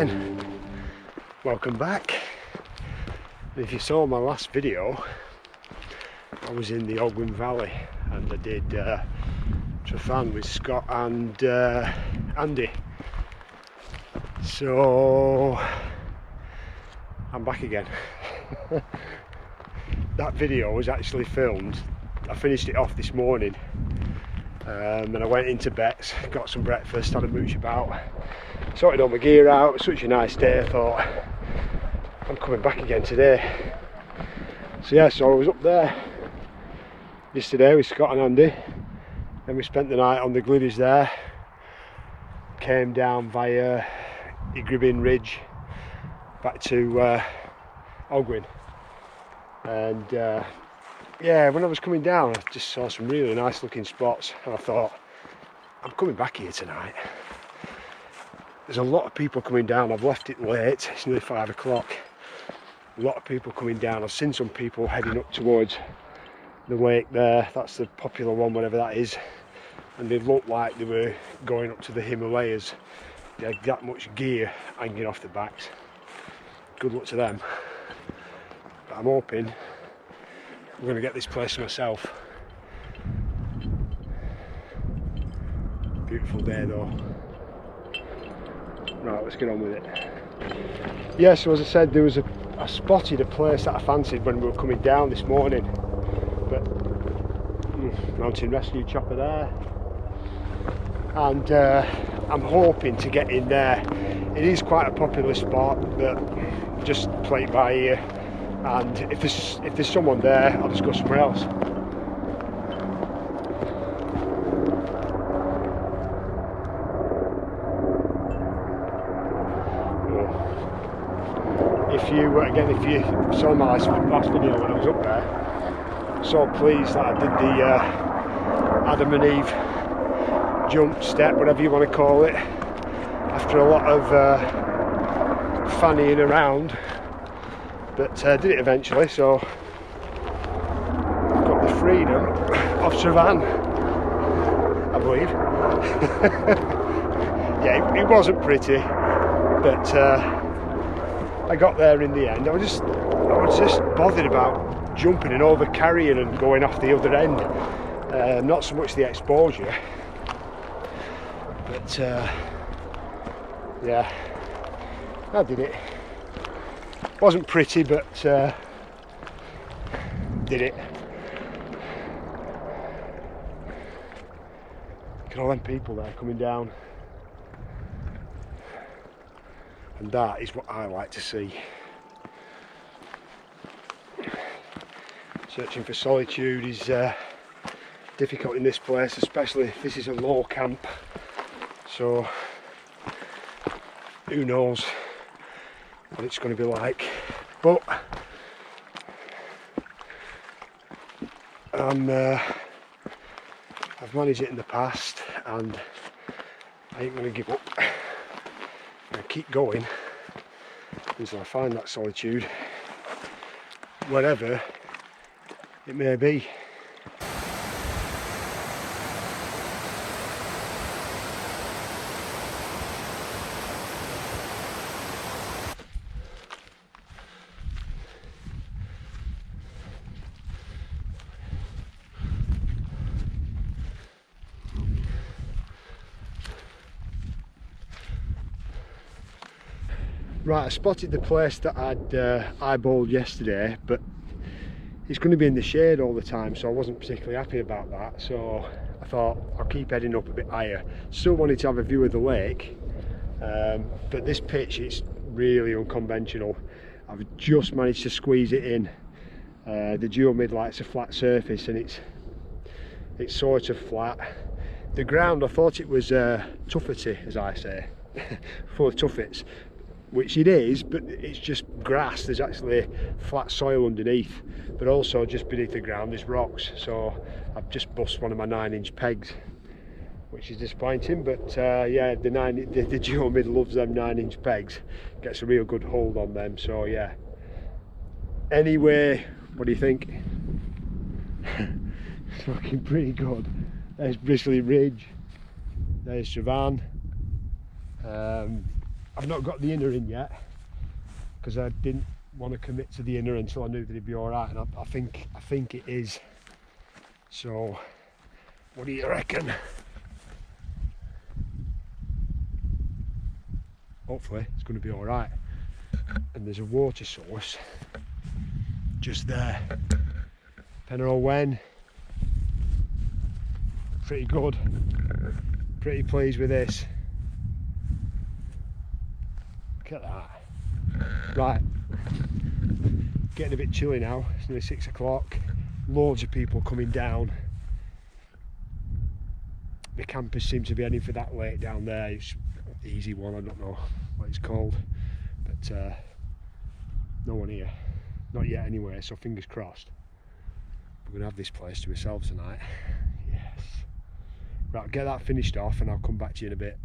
again, welcome back. If you saw my last video, I was in the Ogwen Valley and I did Tryfan with Scott and Andy. So I'm back again. That video was actually filmed, I finished it off this morning, and I went into Bett's, got some breakfast, had a mooch about, sorted all my gear out. It was such a nice day. I thought I'm coming back again today. So yeah, so I was up there yesterday with Scott and Andy, and we spent the night on the Glyders there, came down via Gribin ridge back to Ogwen, and yeah, when I was coming down I just saw some really nice looking spots and I thought I'm coming back here tonight. There's a lot of people coming down. I've left it late, it's nearly 5 o'clock. A lot of people coming down. I've seen some people heading up towards the lake there, that's the popular one, whatever that is, and they looked like they were going up to the Himalayas. They had that much gear hanging off their backs. Good luck to them. But I'm hoping I'm going to get this place myself. Beautiful day though. Right, let's get on with it. Yeah, so as I said, there was I spotted a place that I fancied when we were coming down this morning. But mountain rescue chopper there. And I'm hoping to get in there. It is quite a popular spot, but just play it by ear. And if there's someone there, I'll just go somewhere else. If you saw my last video when I was up there, I'm so pleased that I did the Adam and Eve jump, step, whatever you want to call it, after a lot of fannying around, but did it eventually. So I've got the freedom of Tryfan, I believe. Yeah, it wasn't pretty, but I got there in the end. I was just bothered about jumping and over carrying and going off the other end, not so much the exposure. But yeah, I did it. Wasn't pretty, but did it. Look at all them people there coming down. And that is what I like to see. Searching for solitude is difficult in this place, especially if this is a low camp. So who knows what it's going to be like, but I've managed it in the past and I ain't going to give up. I'm going to keep going until I find that solitude, wherever it may be. Right, I spotted the place that I'd eyeballed yesterday, but it's going to be in the shade all the time, so I wasn't particularly happy about that. So I thought I'll keep heading up a bit higher. Still wanted to have a view of the lake, but this pitch, it's really unconventional. I've just managed to squeeze it in. The dual mid light's a flat surface and it's sort of flat. The ground, I thought it was tuffety, as I say, full of tuffets, which it is, but it's just grass. There's actually flat soil underneath, but also just beneath the ground there's rocks. So I've just bust one of my 9-inch pegs, which is disappointing, but yeah, the dual mid loves them 9-inch pegs, gets a real good hold on them. So yeah, anyway, what do you think? It's looking pretty good. There's Bristly Ridge, there's Tryfan. I've not got the inner in yet because I didn't want to commit to the inner until I knew that it'd be all right, and I think it is. So what do you reckon? Hopefully it's going to be all right. And there's a water source just there. Penner Wen, pretty good, pretty pleased with this. Look at that. Right, getting a bit chilly now, it's nearly 6 o'clock, loads of people coming down. The campers seem to be heading for that lake down there. It's the easy one, I don't know what it's called, but no one here, not yet anyway, so fingers crossed. We're going to have this place to ourselves tonight. Yes. Right, I'll get that finished off and I'll come back to you in a bit.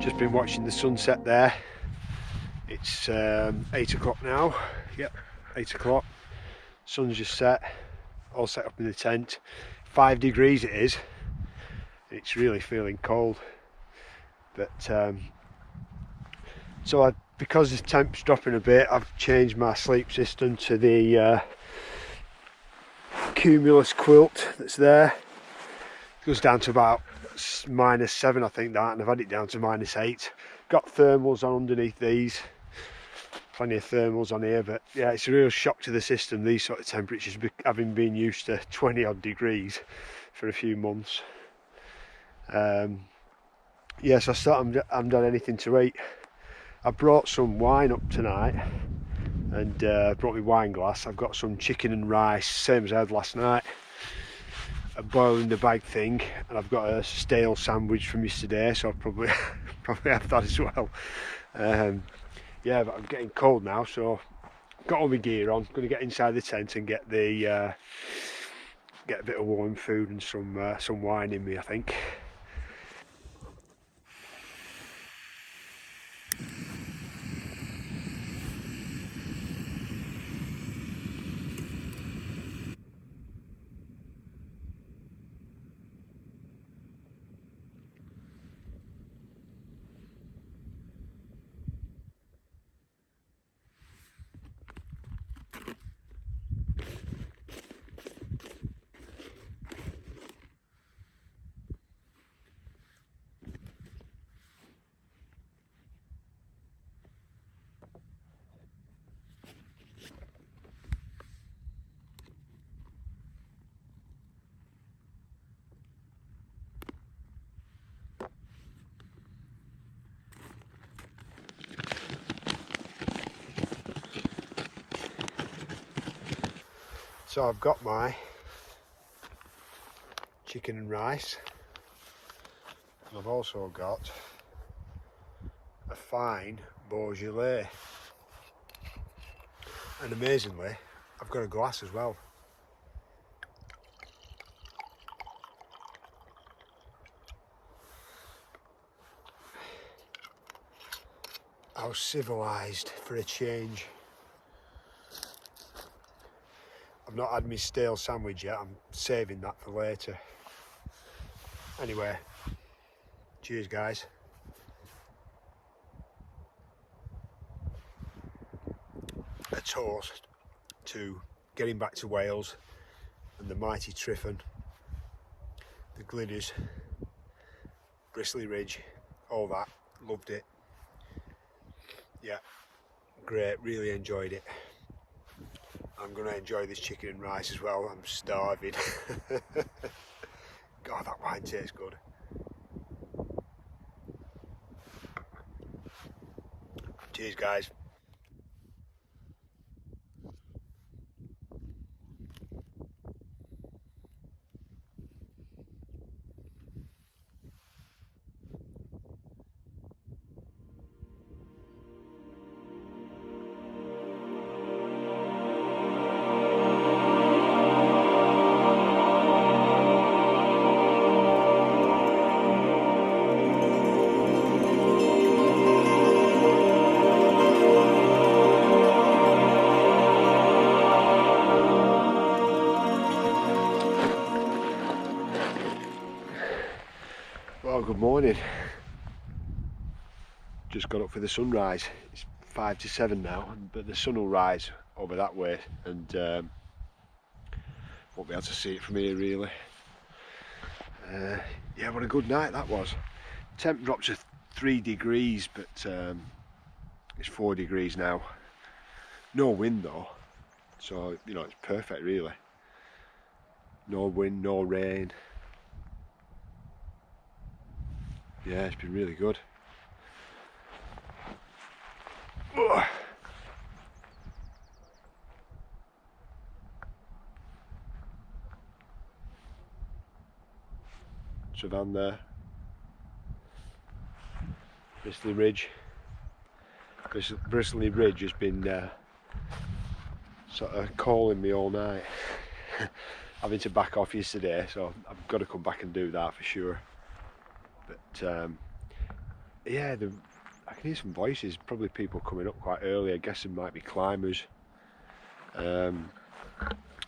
Just been watching the sunset there. It's It's 8 o'clock now. Yep, 8 o'clock. Sun's just set. All set up in the tent. 5 degrees it is. It's really feeling cold. But because the temp's dropping a bit, I've changed my sleep system to the cumulus quilt that's there. It goes down to about -7, I think, that, and I've had it down to -8. Got thermals on underneath these, plenty of thermals on here, but yeah, it's a real shock to the system, these sort of temperatures, having been used to 20 odd degrees for a few months. Yes, I haven't done anything to eat. I brought some wine up tonight, and brought my wine glass. I've got some chicken and rice, same as I had last night, a boil in the bag thing, and I've got a stale sandwich from yesterday, so I'll probably have that as well. Yeah, but I'm getting cold now, so got all my gear on. Going to get inside the tent and get a bit of warm food and some wine in me, I think. So I've got my chicken and rice, and I've also got a fine Beaujolais, and amazingly I've got a glass as well. How civilised for a change. I've not had my stale sandwich yet, I'm saving that for later. Anyway, cheers guys. A toast to getting back to Wales and the mighty Tryfan, the Glyders, Bristly Ridge, all that, loved it. Yeah, great, really enjoyed it. I'm going to enjoy this chicken and rice as well, I'm starving. God, that wine tastes good. Cheers guys. Well, good morning. Just got up for the sunrise. It's 5 to 7 now, but the sun will rise over that way, and won't be able to see it from here really. Yeah, what a good night that was. Temp dropped to 3 degrees, but it's 4 degrees now. No wind though, so you know it's perfect really. No wind, no rain. Yeah, it's been really good. Ugh. Tryfan there. Bristly Ridge. Bristly Ridge has been sort of calling me all night. Having to back off yesterday, so I've got to come back and do that for sure. But yeah, I can hear some voices, probably people coming up quite early. I guess it might be climbers.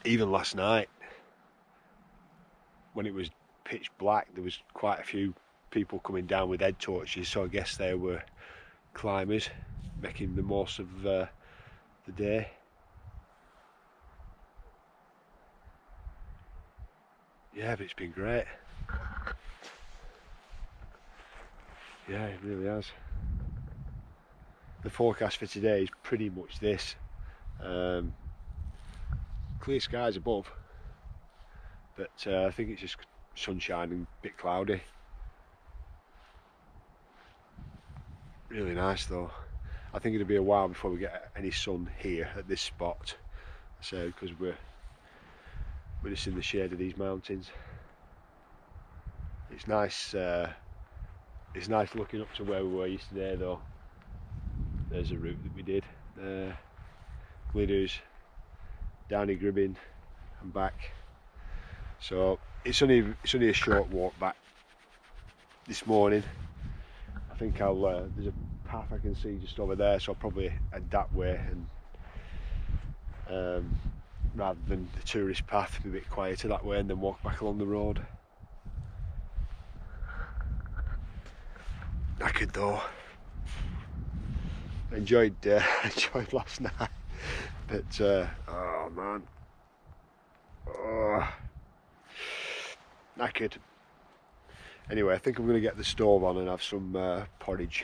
Even last night, when it was pitch black, there was quite a few people coming down with head torches, so I guess they were climbers making the most of the day. Yeah, but it's been great. Yeah, it really has. The forecast for today is pretty much this. Clear skies above, but I think it's just sunshine and a bit cloudy. Really nice though. I think it'll be a while before we get any sun here at this spot, so because we're just in the shade of these mountains. It's nice. It's nice looking up to where we were yesterday though. There's a route that we did. Glyders, down to Gribin and back. So it's only a short walk back this morning. I think I'll there's a path I can see just over there, so I'll probably head that way, and rather than the tourist path, be a bit quieter that way and then walk back along the road. Knackered though. Enjoyed last night, but oh man, oh, knackered. Anyway, I think I'm going to get the stove on and have some porridge.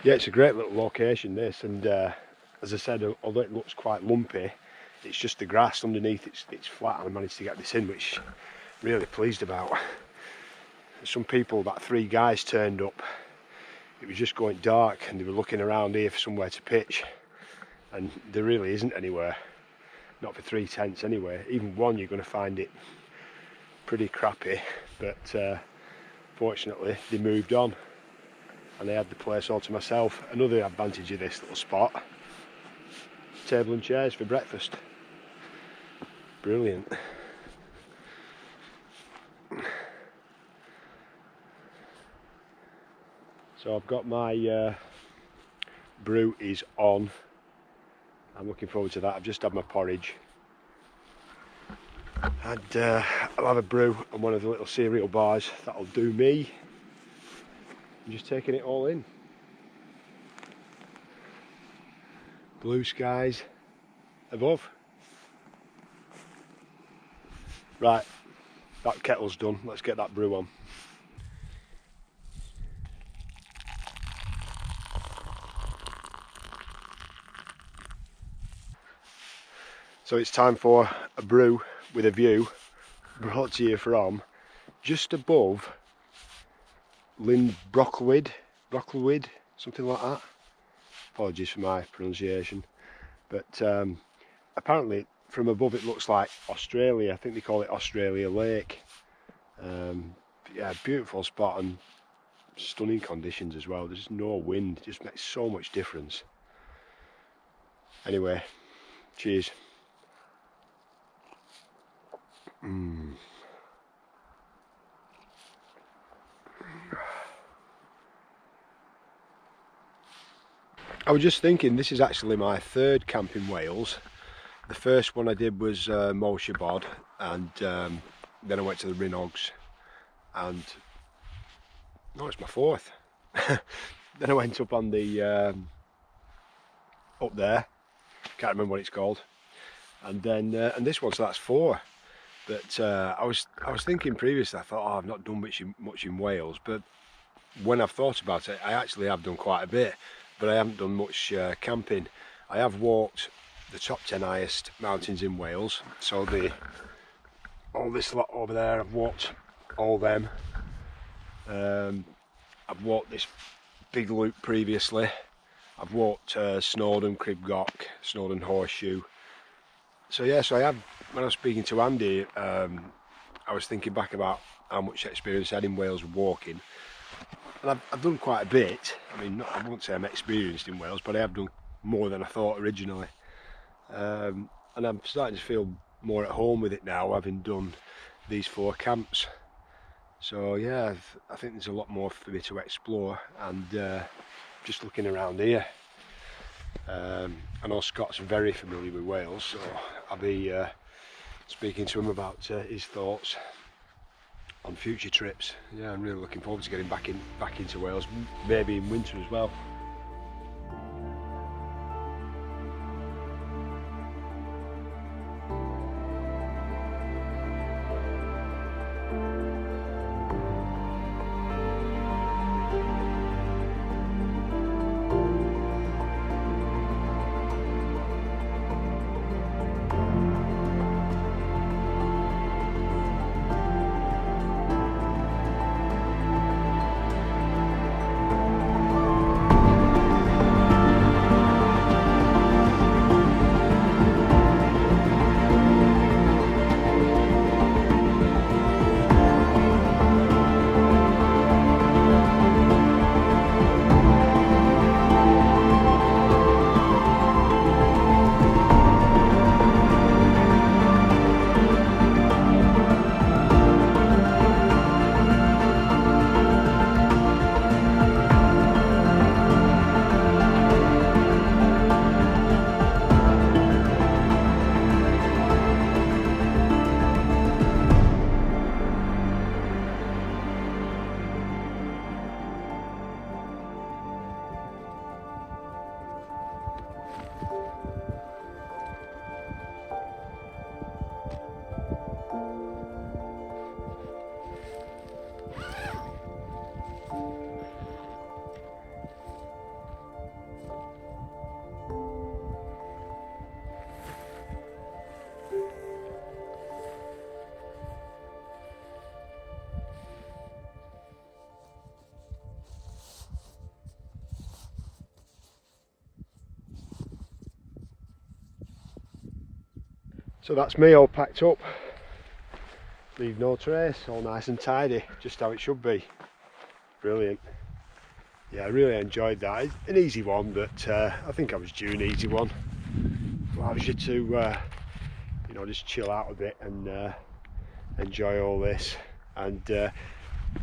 Yeah, it's a great little location this, and as I said, although it looks quite lumpy, it's just the grass underneath, it's flat, and I managed to get this in, which I'm really pleased about. Some people, about 3 guys turned up. It was just going dark and they were looking around here for somewhere to pitch, and there really isn't anywhere, not for 3 tents anyway. Even one, you're going to find it pretty crappy, but fortunately they moved on and I had the place all to myself. Another advantage of this little spot, table and chairs for breakfast. Brilliant. So I've got my brew is on. I'm looking forward to that. I've just had my porridge, and I'll have a brew and one of the little cereal bars. That'll do me. I'm just taking it all in. Blue skies above. Right, that kettle's done. Let's get that brew on. So it's time for a brew with a view, brought to you from just above Brocklewyd, something like that. Apologies for my pronunciation, but apparently from above it looks like Australia. I think they call it Australia Lake. Yeah, beautiful spot and stunning conditions as well. There's no wind, it just makes so much difference. Anyway, cheers. I was just thinking, this is actually my third camp in Wales. The first one I did was Welsh, and then I went to the Rhinogs, and no, it's my fourth. Then I went up on the up there, can't remember what it's called, and then and this one, so that's 4. But I was thinking previously, I thought, oh, I've not done much in Wales, but when I've thought about it, I actually have done quite a bit, but I haven't done much camping. I have walked the top 10 highest mountains in Wales, so all this lot over there, I've walked all them. I've walked this big loop previously. I've walked Snowdon, Cribgoch, Snowdon Horseshoe. So yeah, so I have, when I was speaking to Andy, I was thinking back about how much experience I had in Wales walking. And I've done quite a bit. I mean, I won't say I'm experienced in Wales, but I have done more than I thought originally. And I'm starting to feel more at home with it now, having done these 4 camps. So yeah, I think there's a lot more for me to explore, and just looking around here. I know Scott's very familiar with Wales, so I'll be speaking to him about his thoughts on future trips. Yeah, I'm really looking forward to getting back into Wales, maybe in winter as well. So that's me all packed up, leave no trace, all nice and tidy, just how it should be. Brilliant. Yeah, I really enjoyed that. It's an easy one, but I think I was due an easy one. Allows you to you know, just chill out a bit and enjoy all this. And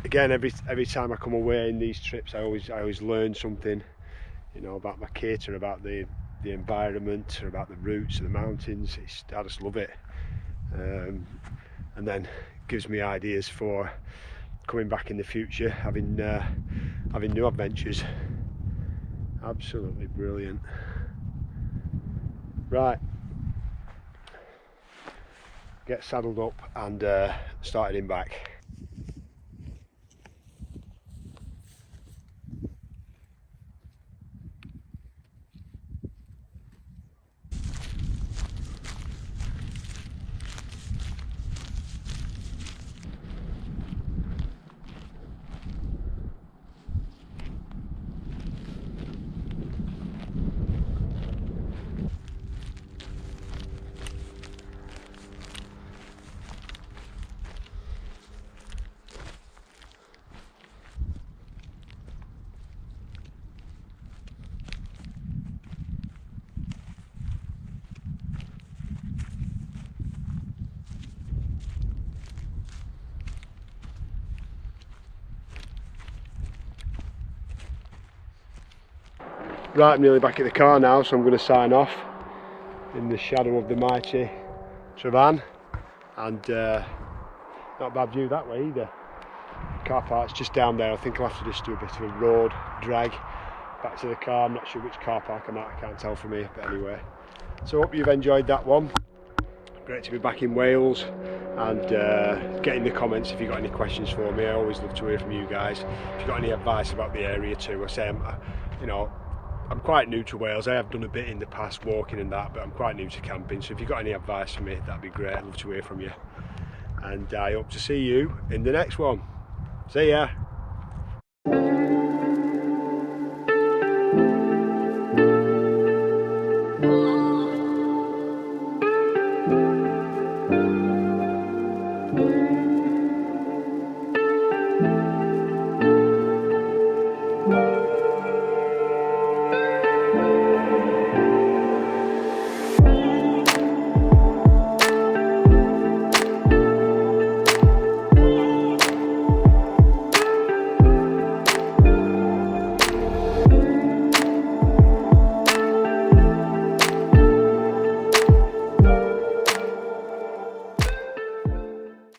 again, every time I come away in these trips, I always learn something, you know, about my kit, or about the environment, or about the routes of the mountains. I just love it, and then it gives me ideas for coming back in the future, having new adventures. Absolutely brilliant. Right, get saddled up and start heading back. Right, I'm nearly back at the car now, so I'm going to sign off in the shadow of the mighty Tryfan, and not a bad view that way either. Car park's just down there. I think I'll have to just do a bit of a road drag back to the car. I'm not sure which car park I'm at, I can't tell from here, but anyway. So hope you've enjoyed that one. Great to be back in Wales, and get in the comments if you've got any questions for me. I always love to hear from you guys. If you've got any advice about the area too. I say I'm quite new to Wales. I have done a bit in the past walking and that, but I'm quite new to camping, so if you've got any advice for me, that'd be great. I'd love to hear from you, and I hope to see you in the next one. See ya.